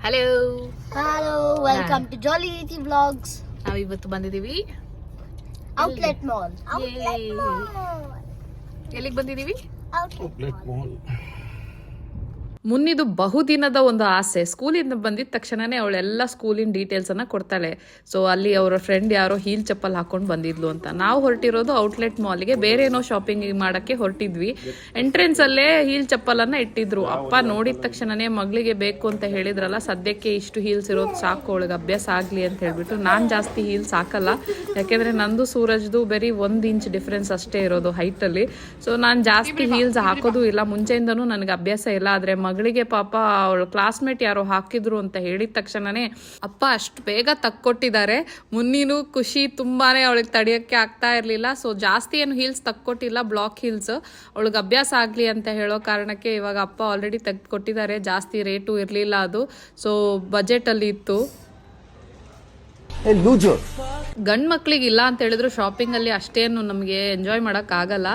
Hello hello, welcome to ಜಾಲಿ ರೀತಿ vlogs. ನಾವು ಇವತ್ತು ಬಂದಿದ್ದೀವಿ ಔಟ್ಲೆಟ್ ಮಾಲ್. ಎಲ್ಲಿಗೆ ಬಂದಿದ್ದೀವಿ? Outlet mall. ಮುನ್ನಿದು ಬಹುದಿನದ ಒಂದು ಆಸೆ. ಸ್ಕೂಲಿಂದ ಬಂದಿದ ತಕ್ಷಣನೇ ಅವಳೆಲ್ಲ ಸ್ಕೂಲಿನ ಡೀಟೇಲ್ಸನ್ನು ಕೊಡ್ತಾಳೆ. ಸೊ ಅಲ್ಲಿ ಅವರ ಫ್ರೆಂಡ್ ಯಾರೋ ಹೀಲ್ ಚಪ್ಪಲ್ ಹಾಕೊಂಡು ಬಂದಿದ್ಲು ಅಂತ. ನಾವು ಹೊರಟಿರೋದು ಔಟ್ಲೆಟ್ ಮಾಲ್ಗೆ, ಬೇರೆ ಏನೋ ಶಾಪಿಂಗ್ ಮಾಡೋಕ್ಕೆ ಹೊರಟಿದ್ವಿ. ಎಂಟ್ರೆನ್ಸಲ್ಲೇ ಹೀಲ್ ಚಪ್ಪಲನ್ನು ಇಟ್ಟಿದ್ರು. ಅಪ್ಪ ನೋಡಿದ ತಕ್ಷಣನೇ ಮಗಳಿಗೆ ಬೇಕು ಅಂತ ಹೇಳಿದ್ರಲ್ಲ, ಸದ್ಯಕ್ಕೆ ಇಷ್ಟು ಹೀಲ್ಸ್ ಇರೋದು ಸಾಕು, ಅವಳಿಗೆ ಅಭ್ಯಾಸ ಆಗಲಿ ಅಂತ ಹೇಳ್ಬಿಟ್ಟು. ನಾನು ಜಾಸ್ತಿ ಹೀಲ್ಸ್ ಹಾಕಲ್ಲ, ಯಾಕೆಂದರೆ ನಂದು ಸೂರಜ್ದು ಬರೀ 1 ಇಂಚ್ ಡಿಫ್ರೆನ್ಸ್ ಅಷ್ಟೇ ಇರೋದು ಹೈಟಲ್ಲಿ. ಸೊ ನಾನು ಜಾಸ್ತಿ ಹೀಲ್ಸ್ ಹಾಕೋದು ಇಲ್ಲ, ಮುಂಚೆಯಿಂದನೂ ನನಗೆ ಅಭ್ಯಾಸ ಇಲ್ಲ. ಆದರೆ ಮಗಳಿಗೆ ಪಾಪ ಅವಳು ಕ್ಲಾಸ್ಮೇಟ್ ಯಾರೋ ಹಾಕಿದ್ರು ಅಂತ ಹೇಳಿದ ತಕ್ಷಣನೇ ಅಪ್ಪ ಅಷ್ಟು ಬೇಗ ತಕ್ಕೊಟ್ಟಿದ್ದಾರೆ. ಮುನ್ನಿನೂ ಖುಷಿ ತುಂಬಾನೇ, ಅವಳಿಗೆ ತಡೆಯೋಕ್ಕೆ ಆಗ್ತಾ ಇರಲಿಲ್ಲ. ಸೊ ಜಾಸ್ತಿ ಏನು ಹೀಲ್ಸ್ ತಕ್ಕೊಟ್ಟಿಲ್ಲ, ಬ್ಲಾಕ್ ಹೀಲ್ಸ್. ಅವಳಿಗೆ ಅಭ್ಯಾಸ ಆಗಲಿ ಅಂತ ಹೇಳೋ ಕಾರಣಕ್ಕೆ ಇವಾಗ ಅಪ್ಪ ಆಲ್ರೆಡಿ ತೆಗೆದುಕೊಟ್ಟಿದ್ದಾರೆ. ಜಾಸ್ತಿ ರೇಟು ಇರಲಿಲ್ಲ ಅದು, ಸೊ ಬಜೆಟಲ್ಲಿ ಇತ್ತು. ಗಂಡು ಮಕ್ಳಿಗೆ ಇಲ್ಲ ಅಂತ ಹೇಳಿದ್ರು ಶಾಪಿಂಗಲ್ಲಿ ಅಷ್ಟೇನು ನಮಗೆ ಎಂಜಾಯ್ ಮಾಡೋಕ್ಕಾಗಲ್ಲ.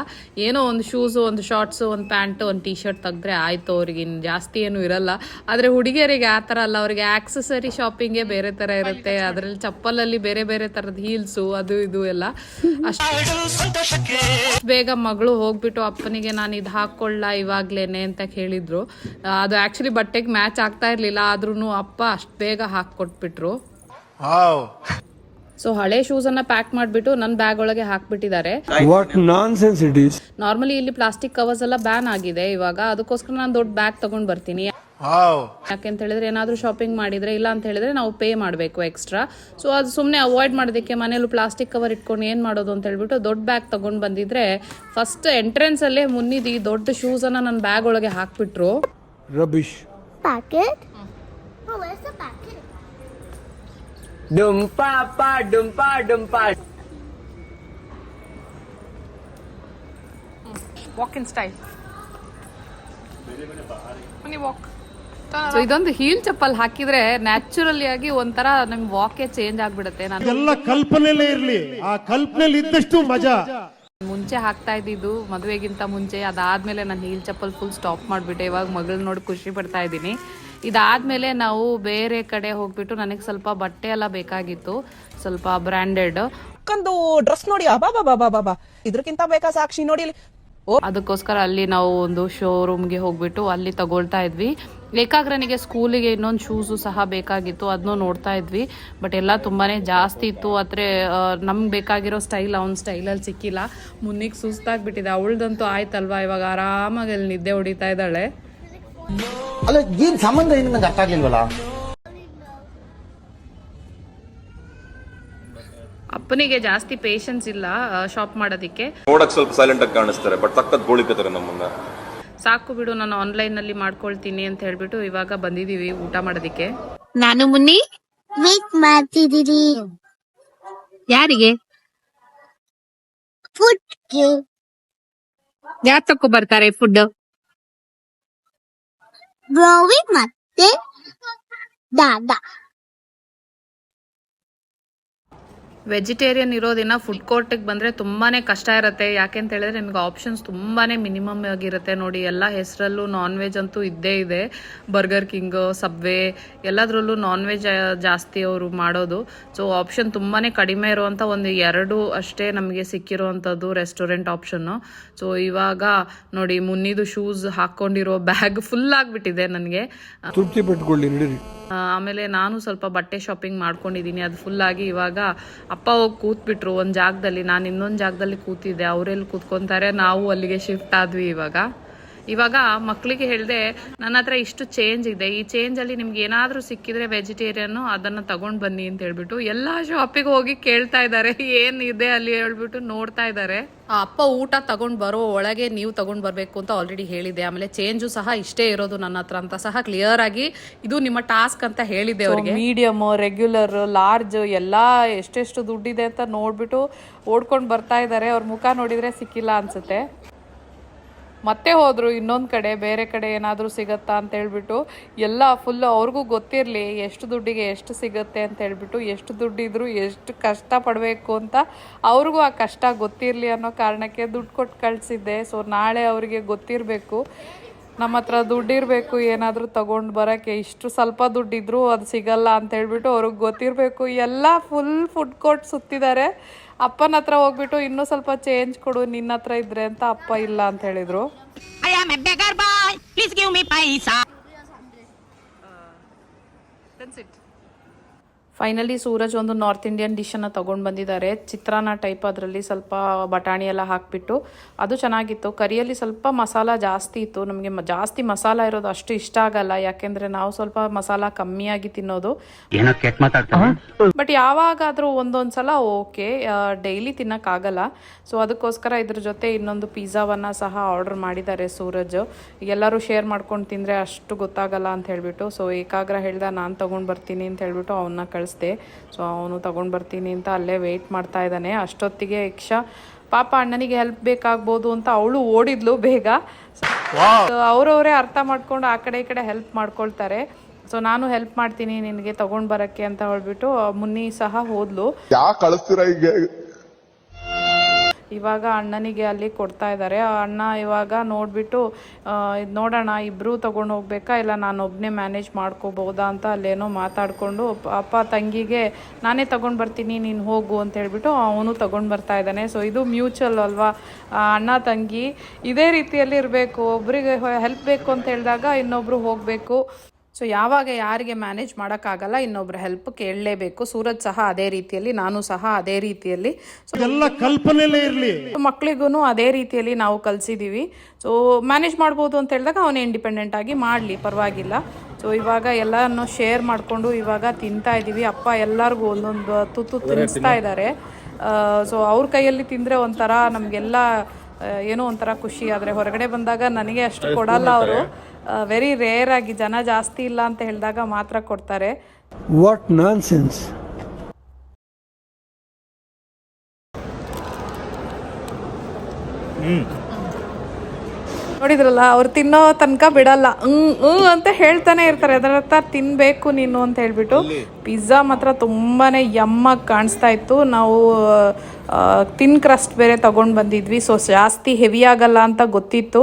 ಏನೋ ಒಂದು ಶೂಸು, ಒಂದು ಶಾರ್ಟ್ಸು, ಒಂದು ಪ್ಯಾಂಟು, ಒಂದು ಟೀ ಶರ್ಟ್ ತೆಗೆದ್ರೆ ಆಯಿತು, ಅವ್ರಿಗೆ ಇನ್ನು ಜಾಸ್ತಿ ಏನೂ ಇರಲ್ಲ. ಆದರೆ ಹುಡುಗಿಯರಿಗೆ ಆ ಥರ ಅಲ್ಲ, ಅವ್ರಿಗೆ ಆಕ್ಸೆಸರಿ ಶಾಪಿಂಗೇ ಬೇರೆ ಥರ ಇರುತ್ತೆ. ಅದರಲ್ಲಿ ಚಪ್ಪಲಲ್ಲಿ ಬೇರೆ ಬೇರೆ ಥರದ ಹೀಲ್ಸು, ಅದು ಇದು ಎಲ್ಲ. ಅಷ್ಟು ಬೇಗ ಮಗಳು ಹೋಗ್ಬಿಟ್ಟು ಅಪ್ಪನಿಗೆ ನಾನು ಇದು ಹಾಕ್ಕೊಳ್ಳ ಇವಾಗ್ಲೇನೆ ಅಂತ ಹೇಳಿದ್ರು. ಅದು ಆ್ಯಕ್ಚುಲಿ ಬಟ್ಟೆಗೆ ಮ್ಯಾಚ್ ಆಗ್ತಾ ಇರಲಿಲ್ಲ, ಆದ್ರೂ ಅಪ್ಪ ಅಷ್ಟು ಬೇಗ ಹಾಕ್ಕೊಟ್ಬಿಟ್ರು. ಸೊ ಹಳೆ ಶೂಸ್ ಅನ್ನ ಪ್ಯಾಕ್ ಮಾಡಿಬಿಟ್ಟು ನನ್ನ ಬ್ಯಾಗ್ ಒಳಗೆ ಹಾಕ್ಬಿಟ್ಟಿದ್ದಾರೆ. ನಾರ್ಮಲಿ ಇಲ್ಲಿ ಪ್ಲಾಸ್ಟಿಕ್ ಕವರ್ಸ್ ಎಲ್ಲ ಬ್ಯಾನ್ ಆಗಿದೆ ಇವಾಗ, ಅದಕ್ಕೋಸ್ಕರ ನಾನು ದೊಡ್ಡ ಬ್ಯಾಗ್ ತಗೊಂಡ್ ಬರ್ತೀನಿ. ಯಾಕೆಂತ ಹೇಳಿದ್ರೆ ಏನಾದ್ರೂ ಶಾಪಿಂಗ್ ಮಾಡಿದ್ರೆ, ಇಲ್ಲ ಅಂತ ಹೇಳಿದ್ರೆ ನಾವು ಪೇ ಮಾಡಬೇಕು ಎಕ್ಸ್ಟ್ರಾ. ಸೊ ಅದು ಸುಮ್ಮನೆ ಅವಾಯ್ಡ್ ಮಾಡೋದಕ್ಕೆ ಮನೇಲಿ ಪ್ಲಾಸ್ಟಿಕ್ ಕವರ್ ಇಟ್ಕೊಂಡು ಏನ್ ಮಾಡೋದು ಅಂತ ಹೇಳ್ಬಿಟ್ಟು ದೊಡ್ಡ ಬ್ಯಾಗ್ ತಗೊಂಡ್ ಬಂದಿದ್ರೆ, ಫಸ್ಟ್ ಎಂಟ್ರೆನ್ಸ್ ಅಲ್ಲೇ ಮುನ್ನಿದಿ ದೊಡ್ಡ ಶೂಸ್ ಅನ್ನ ನನ್ನ ಬ್ಯಾಗ್ ಒಳಗೆ ಹಾಕ್ಬಿಟ್ರು. Rubbish packet. Oh, where's the packet? ಡುಂಪಾ ಅಪ್ಪ ಡುಂಪಾ ಡುಂಪಾ. Walk in style. ಸೊ ಇದೊಂದು ಹೀಲ್ ಚಪ್ಪಲ್ ಹಾಕಿದ್ರೆ ನ್ಯಾಚುರಲಿ ಆಗಿ ಒಂಥರ ನಮ್ ವಾಕೇ ಚೇಂಜ್ ಆಗ್ಬಿಡುತ್ತೆ. ನಾನು ಎಲ್ಲ ಕಲ್ಪನೆಲೇ ಇರ್ಲಿ, ಆ ಕಲ್ಪನೆಲಿ ಇದ್ದಷ್ಟು ಮಜಾ. ಮುಂಚೆ ಹಾಕ್ತಾ ಇದ್ದಿದ್ದು ಮದುವೆಗಿಂತ ಮುಂಚೆ, ಅದಾದ್ಮೇಲೆ ನಾನು ಹೀಲ್ ಚಪ್ಪಲ್ ಫುಲ್ ಸ್ಟಾಪ್ ಮಾಡಿಬಿಟ್ಟೆ. ಇವಾಗ ಮಗಳನ್ನ ನೋಡಿ ಖುಷಿ ಪಡ್ತಾ ಇದ್ದೀನಿ. ಇದಾದ್ಮೇಲೆ ನಾವು ಬೇರೆ ಕಡೆ ಹೋಗ್ಬಿಟ್ಟು ನನಗೆ ಸ್ವಲ್ಪ ಬಟ್ಟೆ ಎಲ್ಲ ಬೇಕಾಗಿತ್ತು, ಸ್ವಲ್ಪ ಬ್ರ್ಯಾಂಡೆಡ್. ಡ್ರೆಸ್ ನೋಡಿ, ಅಬಾಬಾಬಾಬಾಬಾ, ಇದಕ್ಕಿಂತ ಬೇಕಾ ಸಾಕ್ಷಿ ನೋಡಿ. ಅದಕ್ಕೋಸ್ಕರ ಅಲ್ಲಿ ನಾವು ಒಂದು ಶೋರೂಮ್ಗೆ ಹೋಗ್ಬಿಟ್ಟು ಅಲ್ಲಿ ತಗೊಳ್ತಾ ಇದ್ವಿ. ಏಕಾಗ್ರನಿಗೆ ಸ್ಕೂಲಿಗೆ ಇನ್ನೊಂದು ಶೂಸು ಸಹ ಬೇಕಾಗಿತ್ತು, ಅದನ್ನೂ ನೋಡ್ತಾ ಇದ್ವಿ. ಬಟ್ ಎಲ್ಲ ತುಂಬಾನೇ ಜಾಸ್ತಿ ಇತ್ತು. ಆದರೆ ನಮ್ಗೆ ಬೇಕಾಗಿರೋ ಸ್ಟೈಲ್ ಅವ್ನ ಸ್ಟೈಲಲ್ಲಿ ಸಿಕ್ಕಿಲ್ಲ. ಮುನ್ನಿಗೆ ಸುಸ್ತಾಗ್ಬಿಟ್ಟಿದೆ. ಅವಳ್ದಂತೂ ಆಯ್ತಲ್ವಾ, ಇವಾಗ ಆರಾಮಾಗಿ ಅಲ್ಲಿ ನಿದ್ದೆ ಹೊಡಿತಾ ಇದ್ದಾಳೆ. ಅಲ್ಲ, ಏನ್ ಸಂಬಂಧ ಏನು ನಂಗೆ ಅರ್ಥ ಆಗ್ಲಿಲ್ವಲ್ಲ. ಅಪ್ಪನಿಗೆ ಜಾಸ್ತಿ ಪೇಷನ್ಸ್ ಇಲ್ಲ ಶಾಪ್ ಮಾಡೋದಿಕ್ಕೆ. ನೋಡಕ್ ಸ್ವಲ್ಪ ಸೈಲೆಂಟ್ ಆಗಿ ಕಾಣಿಸ್ತಾರೆ, ಬಟ್ ಸಖತ್ ಗೋಳಿಕತ್ತಾರೆ ನಮ್ಮನ್ನ. ಸಾಕು ಬಿಡು, ನಾನು ಆನ್ಲೈನ್ ನಲ್ಲಿ ಮಾಡ್ಕೊಳ್ತೀನಿ ಅಂತ ಹೇಳ್ಬಿಟ್ಟು ಇವಾಗ ಬಂದಿದೀವಿ ಊಟ ಮಾಡೋದಿಕ್ಕೆ. ನಾನು ಮುನ್ನಿ ವೇಟ್ ಮಾಡ್ತಿದ್ದೀರಿ. ಯಾರಿಗೆ? ಫುಡ್ಗೆ. ಯಾರು ತಕೊ ಬರ್ತಾರೆ ಫುಡ್? ಬ್ರೋವಿ ಮತ್ತೆ ದಾದಾ. ವೆಜಿಟೇರಿಯನ್ ಇರೋದಿನ ಫುಡ್ ಕೋರ್ಟಿಗೆ ಬಂದರೆ ತುಂಬಾ ಕಷ್ಟ ಇರುತ್ತೆ. ಯಾಕೆ ಅಂತ ಹೇಳಿದ್ರೆ ನಿಮಗೆ ಆಪ್ಷನ್ಸ್ ತುಂಬಾ ಮಿನಿಮಮ್ ಆಗಿರುತ್ತೆ. ನೋಡಿ, ಎಲ್ಲ ಹೆಸರಲ್ಲೂ ನಾನ್ ವೆಜ್ ಅಂತೂ ಇದ್ದೇ ಇದೆ. ಬರ್ಗರ್ ಕಿಂಗ್, ಸಬ್ವೆ ಎಲ್ಲದರಲ್ಲೂ ನಾನ್ ವೆಜ್ ಜಾಸ್ತಿ ಅವರು ಮಾಡೋದು. ಸೊ ಆಪ್ಷನ್ ತುಂಬಾ ಕಡಿಮೆ ಇರುವಂಥ ಒಂದು 2 ಅಷ್ಟೇ ನಮಗೆ ಸಿಕ್ಕಿರುವಂಥದ್ದು ರೆಸ್ಟೋರೆಂಟ್ ಆಪ್ಷನ್ನು. ಸೊ ಇವಾಗ ನೋಡಿ, ಮುನ್ನಿದು ಶೂಸ್ ಹಾಕ್ಕೊಂಡಿರೋ ಬ್ಯಾಗ್ ಫುಲ್ ಆಗಿಬಿಟ್ಟಿದೆ ನನಗೆ. ತೃಪ್ತಿ ಪಟ್ಕೊಳ್ಳಿ ನಡೀರಿ. ಆಮೇಲೆ ನಾನು ಸ್ವಲ್ಪ ಬಟ್ಟೆ ಶಾಪಿಂಗ್ ಮಾಡ್ಕೊಂಡಿದ್ದೀನಿ, ಅದು ಫುಲ್ ಆಗಿ. ಇವಾಗ ಅಪ್ಪ ಹೋಗಿ ಕೂತ್ಬಿಟ್ರು ಒಂದು ಜಾಗದಲ್ಲಿ, ನಾನು ಇನ್ನೊಂದು ಜಾಗದಲ್ಲಿ ಕೂತಿದ್ದೆ. ಅವರೆಲ್ಲಿ ಕೂತ್ಕೊಂತಾರೆ, ನಾವು ಅಲ್ಲಿಗೆ ಶಿಫ್ಟ್ ಆದ್ವಿ. ಇವಾಗ ಮಕ್ಕಳಿಗೆ ಹೇಳಿದೆ, ನನ್ನ ಹತ್ರ ಇಷ್ಟು ಚೇಂಜ್ ಇದೆ, ಈ ಚೇಂಜಲ್ಲಿ ನಿಮ್ಗೆ ಏನಾದರೂ ಸಿಕ್ಕಿದ್ರೆ ವೆಜಿಟೇರಿಯನ್ನು ಅದನ್ನು ತಗೊಂಡು ಬನ್ನಿ ಅಂತ ಹೇಳ್ಬಿಟ್ಟು ಎಲ್ಲ ಶಾಪಿಗೆ ಹೋಗಿ ಕೇಳ್ತಾ ಇದ್ದಾರೆ, ಏನಿದೆ ಅಲ್ಲಿ ಹೇಳ್ಬಿಟ್ಟು ನೋಡ್ತಾ ಇದ್ದಾರೆ. ಅಪ್ಪ ಊಟ ತಗೊಂಡು ಬರೋ ಒಳಗೆ ನೀವು ತಗೊಂಡು ಬರಬೇಕು ಅಂತ ಆಲ್ರೆಡಿ ಹೇಳಿದೆ. ಆಮೇಲೆ ಚೇಂಜು ಸಹ ಇಷ್ಟೇ ಇರೋದು ನನ್ನ ಹತ್ರ ಅಂತ ಸಹ ಕ್ಲಿಯರ್ ಆಗಿ ಇದು ನಿಮ್ಮ ಟಾಸ್ಕ್ ಅಂತ ಹೇಳಿದೆ ಅವರಿಗೆ. ಮೀಡಿಯಮ್, ರೆಗ್ಯುಲರ್, ಲಾರ್ಜ್ ಎಲ್ಲ ಎಷ್ಟೆಷ್ಟು ದುಡ್ಡಿದೆ ಅಂತ ನೋಡ್ಬಿಟ್ಟು ಓಡ್ಕೊಂಡು ಬರ್ತಾ ಇದ್ದಾರೆ. ಅವ್ರ ಮುಖ ನೋಡಿದ್ರೆ ಸಿಕ್ಕಿಲ್ಲ ಅನ್ಸುತ್ತೆ. ಮತ್ತೆ ಹೋದರು ಇನ್ನೊಂದು ಕಡೆ, ಬೇರೆ ಕಡೆ ಏನಾದರೂ ಸಿಗತ್ತಾ ಅಂತ ಹೇಳ್ಬಿಟ್ಟು. ಎಲ್ಲ ಫುಲ್ ಅವ್ರಿಗೂ ಗೊತ್ತಿರಲಿ ಎಷ್ಟು ದುಡ್ಡಿಗೆ ಎಷ್ಟು ಸಿಗುತ್ತೆ ಅಂತ ಹೇಳ್ಬಿಟ್ಟು, ಎಷ್ಟು ದುಡ್ಡಿದ್ರು ಎಷ್ಟು ಕಷ್ಟ ಪಡಬೇಕು ಅಂತ ಅವ್ರಿಗೂ ಆ ಕಷ್ಟ ಗೊತ್ತಿರಲಿ ಅನ್ನೋ ಕಾರಣಕ್ಕೆ ದುಡ್ಡು ಕೊಟ್ಟು ಕಳಿಸಿದ್ದೆ. ಸೊ ನಾಳೆ ಅವರಿಗೆ ಗೊತ್ತಿರಬೇಕು. ನಮ್ಮ ಹತ್ರ ದುಡ್ಡಿರಬೇಕು ಏನಾದರೂ ತಗೊಂಡು ಬರೋಕ್ಕೆ. ಇಷ್ಟು ಸ್ವಲ್ಪ ದುಡ್ಡಿದ್ರು ಅದು ಸಿಗಲ್ಲ ಅಂತ ಹೇಳ್ಬಿಟ್ಟು ಅವ್ರಿಗೆ ಗೊತ್ತಿರಬೇಕು. ಎಲ್ಲ ಫುಲ್ ಫುಡ್ ಕೋರ್ಟ್ ಸುತ್ತಿದ್ದಾರೆ. ಅಪ್ಪನ ಹತ್ರ ಹೋಗ್ಬಿಟ್ಟು ಇನ್ನೂ ಸ್ವಲ್ಪ ಚೇಂಜ್ ಕೊಡು ನಿನ್ನ ಹತ್ರ ಇದ್ರೆ ಅಂತ. ಅಪ್ಪ ಇಲ್ಲ ಅಂತ ಹೇಳಿದರು. ಫೈನಲಿ ಸೂರಜ್ ಒಂದು ನಾರ್ತ್ ಇಂಡಿಯನ್ ಡಿಶನ್ನು ತೊಗೊಂಡು ಬಂದಿದ್ದಾರೆ. ಚಿತ್ರಾನ್ನ ಟೈಪ್, ಅದರಲ್ಲಿ ಸ್ವಲ್ಪ ಬಟಾಣಿ ಎಲ್ಲ ಹಾಕಿಬಿಟ್ಟು ಅದು ಚೆನ್ನಾಗಿತ್ತು. ಕರಿಯಲ್ಲಿ ಸ್ವಲ್ಪ ಮಸಾಲ ಜಾಸ್ತಿ ಇತ್ತು. ನಮಗೆ ಜಾಸ್ತಿ ಮಸಾಲ ಇರೋದು ಅಷ್ಟು ಇಷ್ಟ ಆಗಲ್ಲ, ಯಾಕೆಂದರೆ ನಾವು ಸ್ವಲ್ಪ ಮಸಾಲ ಕಮ್ಮಿಯಾಗಿ ತಿನ್ನೋದು. ಬಟ್ ಯಾವಾಗಾದರೂ ಒಂದೊಂದು ಸಲ ಓಕೆ, ಡೈಲಿ ತಿನ್ನೋಕ್ಕಾಗಲ್ಲ. ಸೊ ಅದಕ್ಕೋಸ್ಕರ ಇದ್ರ ಜೊತೆ ಇನ್ನೊಂದು ಪಿಜ್ಜಾವನ್ನು ಸಹ ಆರ್ಡರ್ ಮಾಡಿದ್ದಾರೆ ಸೂರಜ್. ಎಲ್ಲರೂ ಶೇರ್ ಮಾಡ್ಕೊಂಡು ತಿಂದರೆ ಅಷ್ಟು ಗೊತ್ತಾಗಲ್ಲ ಅಂತ ಹೇಳಿಬಿಟ್ಟು. ಸೊ ಏಕಾಗ್ರ ಹೇಳ್ದ ನಾನು ತೊಗೊಂಡು ಬರ್ತೀನಿ ಅಂತ ಹೇಳ್ಬಿಟ್ಟು ಅವನ್ನ ಕಳಿಸ್ದೆ. ಸೊ ಅವನು ತೊಗೊಂಡು ಬರ್ತೀನಿ ಅಂತ ಅಲ್ಲೇ ವೆಯ್ಟ್ ಮಾಡ್ತಾ ಇದ್ದಾನೆ. ಅಷ್ಟೊತ್ತಿಗೆ ಇಕ್ಷಾ ಪಾಪ ಅಣ್ಣನಿಗೆ ಹೆಲ್ಪ್ ಬೇಕಾಗ್ಬೋದು ಅಂತ ಅವಳು ಓಡಿದ್ಲು ಬೇಗ. ಅವರವರೇ ಅರ್ಥ ಮಾಡ್ಕೊಂಡು ಆ ಕಡೆ ಈ ಕಡೆ ಹೆಲ್ಪ್ ಮಾಡ್ಕೊಳ್ತಾರೆ. ಸೊ ನಾನು ಹೆಲ್ಪ್ ಮಾಡ್ತೀನಿ ನಿನಗೆ ತೊಗೊಂಡು ಬರೋಕ್ಕೆ ಅಂತ ಹೇಳ್ಬಿಟ್ಟು ಮುನ್ನಿ ಸಹ ಹೋದ್ಲು. ಯಾಕೆ ಕಳಿಸ್ತೀರಾ ಈಗ? ಇವಾಗ ಅಣ್ಣನಿಗೆ ಅಲ್ಲಿ ಕೊಡ್ತಾ ಇದ್ದಾರೆ. ಅಣ್ಣ ಇವಾಗ ನೋಡಿಬಿಟ್ಟು ಇದು ನೋಡೋಣ ಇಬ್ಬರೂ ತೊಗೊಂಡು ಹೋಗ್ಬೇಕಾ ಇಲ್ಲ ನಾನು ಒಬ್ಬನೇ ಮ್ಯಾನೇಜ್ ಮಾಡ್ಕೋಬೋದಾ ಅಂತ ಅಲ್ಲೇನೋ ಮಾತಾಡಿಕೊಂಡು ಅಪ್ಪ ತಂಗಿಗೆ ನಾನೇ ತೊಗೊಂಡು ಬರ್ತೀನಿ ನೀನು ಹೋಗು ಅಂತ ಹೇಳ್ಬಿಟ್ಟು ಅವನು ತೊಗೊಂಡು ಬರ್ತಾ ಇದ್ದಾನೆ. ಸೊ ಇದು ಮ್ಯೂಚುವಲ್ ಅಲ್ವಾ, ಅಣ್ಣ ತಂಗಿ ಇದೇ ರೀತಿಯಲ್ಲಿ ಇರಬೇಕು. ಒಬ್ಬರಿಗೆ ಹೆಲ್ಪ್ ಬೇಕು ಅಂತ ಹೇಳಿದಾಗ ಇನ್ನೊಬ್ಬರು ಹೋಗಬೇಕು. ಸೊ ಯಾವಾಗ ಯಾರಿಗೆ ಮ್ಯಾನೇಜ್ ಮಾಡೋಕ್ಕಾಗಲ್ಲ ಇನ್ನೊಬ್ಬರ ಹೆಲ್ಪ್ ಕೇಳಲೇಬೇಕು. ಸೂರಜ್ ಸಹ ಅದೇ ರೀತಿಯಲ್ಲಿ, ನಾನು ಸಹ ಅದೇ ರೀತಿಯಲ್ಲಿ. ಸೊ ಎಲ್ಲ ಕಲ್ಪನೆಯಲ್ಲೇ ಇರಲಿ. ಮಕ್ಕಳಿಗೂ ಅದೇ ರೀತಿಯಲ್ಲಿ ನಾವು ಕಲಿಸಿದ್ದೀವಿ. ಸೊ ಮ್ಯಾನೇಜ್ ಮಾಡ್ಬೋದು ಅಂತ ಹೇಳಿದಾಗ ಅವನೇ ಇಂಡಿಪೆಂಡೆಂಟ್ ಆಗಿ ಮಾಡಲಿ, ಪರವಾಗಿಲ್ಲ. ಸೊ ಇವಾಗ ಎಲ್ಲನೂ ಶೇರ್ ಮಾಡಿಕೊಂಡು ಇವಾಗ ತಿಂತಾ ಇದ್ದೀವಿ. ಅಪ್ಪ ಎಲ್ಲರಿಗೂ ಒಂದೊಂದು ತುತ್ತು ತಿನ್ನಿಸ್ತಾ ಇದ್ದಾರೆ. ಸೊ ಅವ್ರ ಕೈಯಲ್ಲಿ ತಿಂದರೆ ಒಂಥರ ನಮಗೆಲ್ಲ ಏನೋ ಒಂಥರ ಖುಷಿ. ಆದರೆ ಹೊರಗಡೆ ಬಂದಾಗ ನನಗೆ ಅಷ್ಟು ಕೊಡಲ್ಲ ಅವರು. ವೆರಿ ರೇರ್ ಆಗಿ ಜನ ಜಾಸ್ತಿ ಇಲ್ಲ ಅಂತ ಹೇಳಿದಾಗ ಮಾತ್ರ ಕೊಡ್ತಾರೆ. What nonsense. ನೋಡಿದ್ರಲ್ಲ, ಅವ್ರು ತಿನ್ನೋ ತನಕ ಬಿಡಲ್ಲ, ಅಂತ ಹೇಳ್ತಾನೆ ಇರ್ತಾರೆ. ಅದರ ಅರ್ಥ ತಿನ್ನಬೇಕು ನೀನು ಅಂತ ಹೇಳ್ಬಿಟ್ಟು. ಪಿಜ್ಜಾ ಮಾತ್ರ ತುಂಬಾ ಯಮ್ಮಾಗಿ ಕಾಣಿಸ್ತಾ ಇತ್ತು. ನಾವು ತಿನ್ ಕ್ರಸ್ಟ್ ಬೇರೆ ತೊಗೊಂಡು ಬಂದಿದ್ವಿ. ಸೊ ಜಾಸ್ತಿ ಹೆವಿ ಆಗಲ್ಲ ಅಂತ ಗೊತ್ತಿತ್ತು.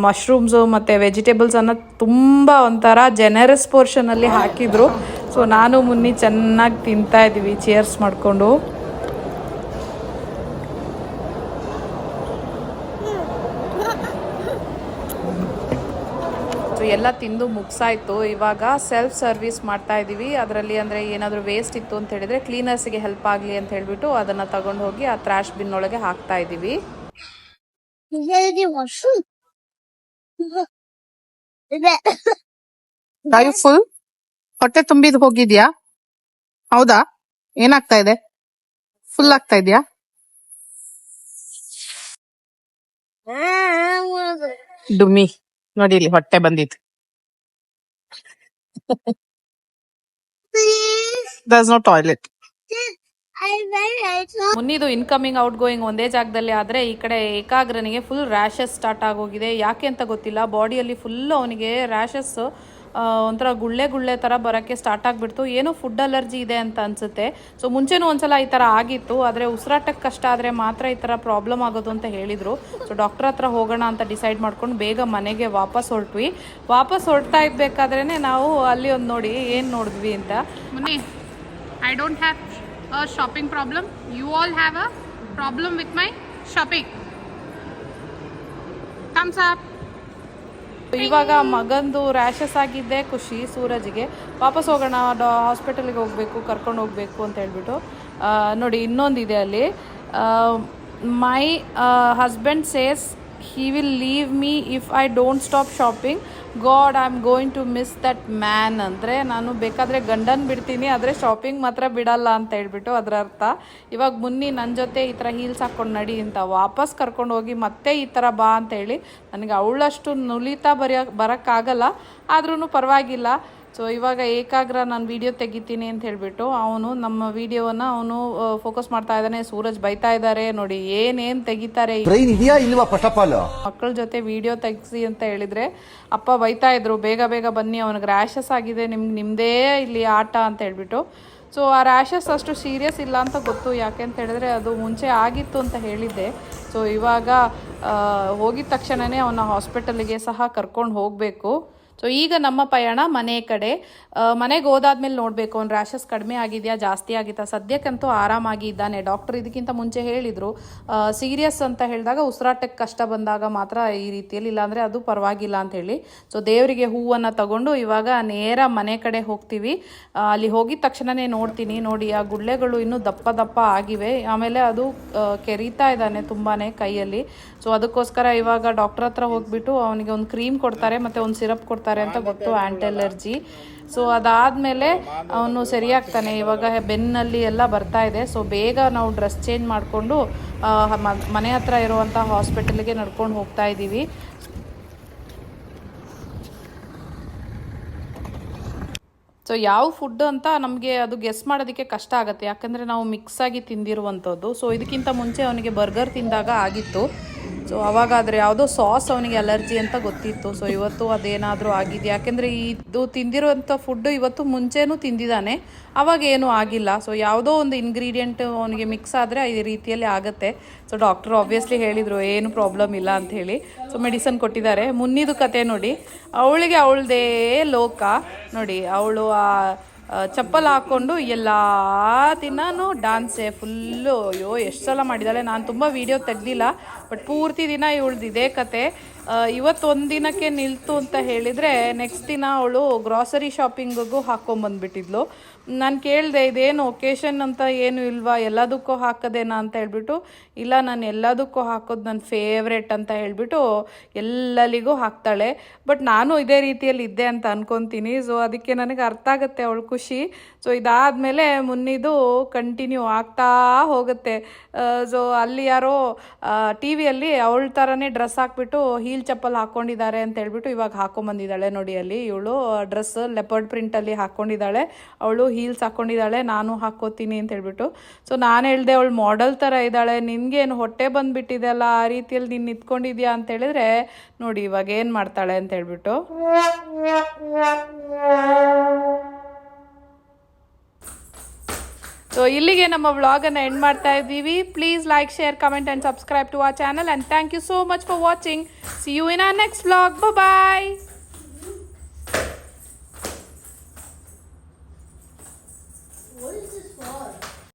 ಮಶ್ರೂಮ್ಸು ಮತ್ತು ವೆಜಿಟೇಬಲ್ಸನ್ನು ತುಂಬ ಒಂಥರ ಜನರಸ್ ಪೋರ್ಷನಲ್ಲಿ ಹಾಕಿದ್ರು. ಸೊ ನಾನು ಮುನ್ನಿ ಚೆನ್ನಾಗಿ ತಿಂತಾ ಇದ್ದೀವಿ ಚೇರ್ಸ್ ಮಾಡಿಕೊಂಡು. ಎಲ್ಲ ತಿಂದು ಮುಗಿಸಾಯ್ತು. ಇವಾಗ ಸೆಲ್ಫ್ ಸರ್ವಿಸ್ ಮಾಡ್ತಾ ಇದ್ದೀವಿ. ಅದರಲ್ಲಿ ಅಂದರೆ ಏನಾದರೂ ವೇಸ್ಟ್ ಇತ್ತು ಅಂತ ಹೇಳಿದರೆ ಕ್ಲೀನರ್ಸಿಗೆ ಹೆಲ್ಪ್ ಆಗಲಿ ಅಂತ ಹೇಳಿಬಿಟ್ಟು ಅದನ್ನು ತಗೊಂಡು ಹೋಗಿ ಆ ಟ್ರಾಶ್ ಬಿನ್ ಒಳಗೆ ಹಾಕ್ತಾ ಇದ್ದೀವಿ. ಫುಲ್ ಹೊಟ್ಟೆ ತುಂಬಿದ್ ಹೋಗಿದ್ಯಾ? ಹೌದಾ? ಏನಾಗ್ತಾ ಇದೆ? ಫುಲ್ ಆಗ್ತಾ ಇದೆಯಾ? ಡುಮ್ಮಿ ನೋಡಿ, ಇಲ್ಲಿ ಹೊಟ್ಟೆ ಬಂದಿತ್ತು. There's no toilet. ಮುನ್ನಿದು ಇನ್ಕಮಿಂಗ್ ಔಟ್ ಗೋಯಿಂಗ್ ಒಂದೇ ಜಾಗದಲ್ಲಿ ಆದರೆ ಈ ಕಡೆ ಏಕಾಗ್ರನಿಗೆ ಫುಲ್ ರ್ಯಾಷಸ್ ಸ್ಟಾರ್ಟ್ ಆಗೋಗಿದೆ. ಯಾಕೆ ಅಂತ ಗೊತ್ತಿಲ್ಲ. ಬಾಡಿಯಲ್ಲಿ ಫುಲ್ಲು ಅವನಿಗೆ ರ್ಯಾಷಸ್ ಒಂಥರ ಗುಳ್ಳೆ ಥರ ಬರೋಕ್ಕೆ ಸ್ಟಾರ್ಟ್ ಆಗಿಬಿಡ್ತು. ಏನೋ ಫುಡ್ ಅಲರ್ಜಿ ಇದೆ ಅಂತ ಅನಿಸುತ್ತೆ. ಸೊ ಮುಂಚೆನೂ ಒಂದ್ಸಲ ಈ ಥರ ಆಗಿತ್ತು, ಆದರೆ ಉಸಿರಾಟಕ್ಕೆ ಕಷ್ಟ ಆದರೆ ಮಾತ್ರ ಈ ಥರ ಪ್ರಾಬ್ಲಮ್ ಆಗೋದು ಅಂತ ಹೇಳಿದರು. ಸೊ ಡಾಕ್ಟ್ರ್ ಹತ್ರ ಹೋಗೋಣ ಅಂತ ಡಿಸೈಡ್ ಮಾಡ್ಕೊಂಡು ಬೇಗ ಮನೆಗೆ ವಾಪಸ್ ಹೊರಟ್ವಿ. ವಾಪಸ್ ಹೊರಡ್ತಾ ಇದ್ಬೇಕಾದ್ರೇ ನಾವು ಅಲ್ಲಿ ಒಂದು ನೋಡಿ ಏನು ನೋಡಿದ್ವಿ ಅಂತ. Munni, I don't have a shopping problem. You all have a problem with my shopping. Thumbs up. ಇವಾಗ ಮಗಂದು ರ್ಯಾಷಸ್ ಆಗಿದ್ದೆ ಖುಷಿ ಸೂರಜ್ಗೆ. ವಾಪಸ್ ಹೋಗೋಣ, ಹಾಸ್ಪಿಟಲ್ಗೆ ಹೋಗಬೇಕು, ಕರ್ಕೊಂಡು ಹೋಗಬೇಕು ಅಂತ ಹೇಳ್ಬಿಟ್ಟು ನೋಡಿ ಇನ್ನೊಂದಿದೆ ಅಲ್ಲಿ. My husband says he will leave me if I don't stop shopping. God, I am going to miss that man. ಅಂದರೆ ನಾನು ಬೇಕಾದರೆ ಗಂಡನ ಬಿಡ್ತೀನಿ, ಆದರೆ ಶಾಪಿಂಗ್ ಮಾತ್ರ ಬಿಡಲ್ಲ ಅಂತ ಹೇಳ್ಬಿಟ್ಟು ಅದರ ಅರ್ಥ. ಇವಾಗ ಮುನ್ನಿ ನನ್ನ ಜೊತೆ ಈ ಥರ ಹೀಲ್ಸ್ ಹಾಕ್ಕೊಂಡು ನಡಿ ಅಂತ ವಾಪಸ್ ಕರ್ಕೊಂಡು ಹೋಗಿ ಮತ್ತೆ ಈ ಥರ ಬಾ ಅಂತ ಹೇಳಿ. ನನಗೆ ಅವಳಷ್ಟು ನುಲಿತಾ ಬರೋಕ್ಕಾಗಲ್ಲ, ಆದ್ರೂ ಪರವಾಗಿಲ್ಲ. ಸೊ ಇವಾಗ ಏಕಾಗ್ರ ನಾನು ವಿಡಿಯೋ ತೆಗಿತೀನಿ ಅಂತ ಹೇಳಿಬಿಟ್ಟು ಅವನು ನಮ್ಮ ವಿಡಿಯೋವನ್ನು ಅವನು ಫೋಕಸ್ ಮಾಡ್ತಾ ಇದ್ದಾನೆ. ಸೂರಜ್ ಬೈತಾ ಇದ್ದಾರೆ ನೋಡಿ, ಏನೇನು ತೆಗಿತಾರೆ. ಟ್ರೈನ್ ಇದೆಯಾ ಇಲ್ವಾ? ಫಸ್ಟ್ ಆಫ್ ಆಲ್ ಮಕ್ಕಳ ಜೊತೆ ವಿಡಿಯೋ ತೆಗಿಸಿ ಅಂತ ಹೇಳಿದರೆ ಅಪ್ಪ ಬೈತಾ ಇದ್ರು, ಬೇಗ ಬನ್ನಿ, ಅವನಿಗೆ ರ್ಯಾಷಸ್ ಆಗಿದೆ, ನಿಮ್ದೇ ಇಲ್ಲಿ ಆಟ ಅಂತ ಹೇಳ್ಬಿಟ್ಟು. ಸೊ ಆ ರ್ಯಾಷಸ್ ಅಷ್ಟು ಸೀರಿಯಸ್ ಇಲ್ಲ ಅಂತ ಗೊತ್ತು, ಯಾಕೆ ಅಂತ ಹೇಳಿದ್ರೆ ಅದು ಮುಂಚೆ ಆಗಿತ್ತು ಅಂತ ಹೇಳಿದ್ದೆ. ಸೊ ಇವಾಗ ಹೋಗಿದ ತಕ್ಷಣವೇ ಅವನ ಹಾಸ್ಪಿಟಲಿಗೆ ಸಹ ಕರ್ಕೊಂಡು ಹೋಗಬೇಕು. ಸೊ ಈಗ ನಮ್ಮ ಪಯಣ ಮನೆ ಕಡೆ. ಮನೆಗೆ ಹೋದಾದ್ಮೇಲೆ ನೋಡಬೇಕು ಅವ್ನು ರ್ಯಾಷಸ್ ಕಡಿಮೆ ಆಗಿದೆಯಾ ಜಾಸ್ತಿ ಆಗಿತ್ತಾ. ಸದ್ಯಕ್ಕಂತೂ ಆರಾಮಾಗಿ ಇದ್ದಾನೆ. ಡಾಕ್ಟರ್ ಇದಕ್ಕಿಂತ ಮುಂಚೆ ಹೇಳಿದರು ಸೀರಿಯಸ್ ಅಂತ ಹೇಳಿದಾಗ ಉಸಿರಾಟಕ್ಕೆ ಕಷ್ಟ ಬಂದಾಗ ಮಾತ್ರ ಈ ರೀತಿಯಲ್ಲಿ, ಇಲ್ಲಾಂದರೆ ಅದು ಪರವಾಗಿಲ್ಲ ಅಂತ ಹೇಳಿ. ಸೊ ದೇವರಿಗೆ ಹೂವನ್ನು ತಗೊಂಡು ಇವಾಗ ನೇರ ಮನೆ ಕಡೆ ಹೋಗ್ತೀವಿ. ಅಲ್ಲಿ ಹೋಗಿದ ತಕ್ಷಣವೇ ನೋಡ್ತೀನಿ, ನೋಡಿ ಆ ಗುಳ್ಳೆಗಳು ಇನ್ನೂ ದಪ್ಪ ದಪ್ಪ ಆಗಿವೆ. ಆಮೇಲೆ ಅದು ಕೆರೀತಾ ಇದ್ದಾನೆ ತುಂಬಾ ಕೈಯಲ್ಲಿ. ಸೊ ಅದಕ್ಕೋಸ್ಕರ ಇವಾಗ ಡಾಕ್ಟರ್ ಹತ್ರ ಹೋಗ್ಬಿಟ್ಟು ಅವನಿಗೆ ಒಂದು ಕ್ರೀಮ್ ಕೊಡ್ತಾರೆ ಮತ್ತು ಒಂದು ಸಿರಪ್ ಕೊಡ್ತಾರೆ ಅಂತ ಗೊತ್ತು, ಆ್ಯಂಟಿ ಅಲರ್ಜಿ. ಸೊ ಅದಾದಮೇಲೆ ಅವನು ಸರಿಯಾಗ್ತಾನೆ. ಇವಾಗ ಬೆನ್ನಲ್ಲಿ ಎಲ್ಲ ಬರ್ತಾ ಇದೆ. ಸೊ ಬೇಗ ನಾವು ಡ್ರೆಸ್ ಚೇಂಜ್ ಮಾಡಿಕೊಂಡು ಮನೆ ಹತ್ರ ಇರುವಂಥ ಹಾಸ್ಪಿಟಲ್ಗೆ ನಡ್ಕೊಂಡು ಹೋಗ್ತಾ ಇದ್ದೀವಿ. ಸೊ ಯಾವ ಫುಡ್ ಅಂತ ನಮಗೆ ಅದು ಗೆಸ್ ಮಾಡೋದಕ್ಕೆ ಕಷ್ಟ ಆಗುತ್ತೆ, ಯಾಕಂದರೆ ನಾವು ಮಿಕ್ಸ್ ಆಗಿ ತಿಂದಿರುವಂಥದ್ದು. ಸೊ ಇದಕ್ಕಿಂತ ಮುಂಚೆ ಅವನಿಗೆ ಬರ್ಗರ್ ತಿಂದಾಗ ಆಗಿತ್ತು. ಸೊ ಅವಾಗಾದರೆ ಯಾವುದೋ ಸಾಸ್ ಅವನಿಗೆ ಅಲರ್ಜಿ ಅಂತ ಗೊತ್ತಿತ್ತು. ಸೊ ಇವತ್ತು ಅದೇನಾದರೂ ಆಗಿದೆ, ಯಾಕೆಂದರೆ ಇದು ತಿಂದಿರುವಂಥ ಫುಡ್ಡು ಇವತ್ತು ಮುಂಚೆನೂ ತಿಂದಿದ್ದಾನೆ, ಅವಾಗ ಏನೂ ಆಗಿಲ್ಲ. ಸೊ ಯಾವುದೋ ಒಂದು ಇಂಗ್ರೀಡಿಯೆಂಟ್ ಅವನಿಗೆ ಮಿಕ್ಸ್ ಆದರೆ ಈ ರೀತಿಯಲ್ಲಿ ಆಗುತ್ತೆ. ಸೊ ಡಾಕ್ಟ್ರು ಆಬ್ವಿಯಸ್ಲಿ ಹೇಳಿದರು ಏನು ಪ್ರಾಬ್ಲಮ್ ಇಲ್ಲ ಅಂಥೇಳಿ. ಸೊ ಮೆಡಿಸನ್ ಕೊಟ್ಟಿದ್ದಾರೆ. ಮುನ್ನಿದು ಕತೆ ನೋಡಿ, ಅವಳಿಗೆ ಅವಳದೇ ಲೋಕ ನೋಡಿ. ಅವಳು ಚಪ್ಪಲ್ ಹಾಕ್ಕೊಂಡು ಎಲ್ಲ ದಿನನೂ ಡಾನ್ಸೇ ಫುಲ್ಲು. ಅಯ್ಯೋ ಎಷ್ಟು ಸಲ ಮಾಡಿದ್ದಾಳೆ. ನಾನು ತುಂಬ ವೀಡಿಯೋ ತೆಗ್ದಿಲ್ಲ, ಬಟ್ ಪೂರ್ತಿ ದಿನ ಇವಳ್ದು ಇದೇ ಕತೆ. ಇವತ್ತು ಒಂದು ದಿನಕ್ಕೆ ನಿಲ್ತು ಅಂತ ಹೇಳಿದರೆ ನೆಕ್ಸ್ಟ್ ದಿನ ಅವಳು ಗ್ರಾಸರಿ ಶಾಪಿಂಗಿಗೂ ಹಾಕ್ಕೊಂಬಂದ್ಬಿಟ್ಟಿದ್ಲು. ನಾನು ಕೇಳಿದೆ ಇದೇನು ಒಕೇಶನ್ ಅಂತ ಏನು ಇಲ್ವಾ, ಎಲ್ಲದಕ್ಕೂ ಹಾಕೋದೇನಾ ಅಂತ ಹೇಳ್ಬಿಟ್ಟು, ಇಲ್ಲ ನಾನು ಎಲ್ಲದಕ್ಕೂ ಹಾಕೋದು ನನ್ನ ಫೇವ್ರೇಟ್ ಅಂತ ಹೇಳ್ಬಿಟ್ಟು ಎಲ್ಲರಿಗೂ ಹಾಕ್ತಾಳೆ. ಬಟ್ ನಾನು ಇದೇ ರೀತಿಯಲ್ಲಿ ಇದ್ದೆ ಅಂತ ಅನ್ಕೊತೀನಿ. ಸೊ ಅದಕ್ಕೆ ನನಗೆ ಅರ್ಥ ಆಗುತ್ತೆ ಅವಳು ಖುಷಿ. ಸೊ ಇದಾದಮೇಲೆ ಮುನ್ನಿದು ಕಂಟಿನ್ಯೂ ಆಗ್ತಾ ಹೋಗುತ್ತೆ. ಸೊ ಅಲ್ಲಿ ಯಾರೋ ಟಿ ವಿಯಲ್ಲಿ ಅವಳ ಥರನೇ ಡ್ರೆಸ್ ಹಾಕ್ಬಿಟ್ಟು ಹೀಲ್ ಚಪ್ಪಲ್ ಹಾಕ್ಕೊಂಡಿದ್ದಾರೆ ಅಂತ ಹೇಳ್ಬಿಟ್ಟು ಇವಾಗ ಹಾಕ್ಕೊಂಬಂದಿದ್ದಾಳೆ ನೋಡಿ. ಅಲ್ಲಿ ಇವಳು ಡ್ರೆಸ್ ಲೆಪರ್ಡ್ ಪ್ರಿಂಟಲ್ಲಿ ಹಾಕ್ಕೊಂಡಿದ್ದಾಳೆ, ಅವಳು ಹೀಲ್ಸ್ ಹಾಕ್ಕೊಂಡಿದ್ದಾಳೆ, ನಾನು ಹಾಕ್ಕೋತೀನಿ ಅಂತ ಹೇಳ್ಬಿಟ್ಟು. ಸೊ ನಾನು ಹೇಳಿದೆ ಅವಳು ಮಾಡೆಲ್ ಥರ ಇದ್ದಾಳೆ, ನಿನಗೇನು ಹೊಟ್ಟೆ ಬಂದುಬಿಟ್ಟಿದೆ ಅಲ್ಲ, ಆ ರೀತಿಯಲ್ಲಿ ನೀನು ನಿಂತ್ಕೊಂಡಿದ್ಯಾ ಅಂತ ಹೇಳಿದ್ರೆ ನೋಡಿ ಇವಾಗ ಏನು ಮಾಡ್ತಾಳೆ ಅಂತ ಹೇಳ್ಬಿಟ್ಟು. ಸೊ ಇಲ್ಲಿಗೆ ನಮ್ಮ ವ್ಲಾಗನ್ನು ಎಂಡ್ ಮಾಡ್ತಾ ಇದ್ದೀವಿ. Please like, share, comment and subscribe to our channel. And thank you so much for watching. See you in our next vlog. Bye.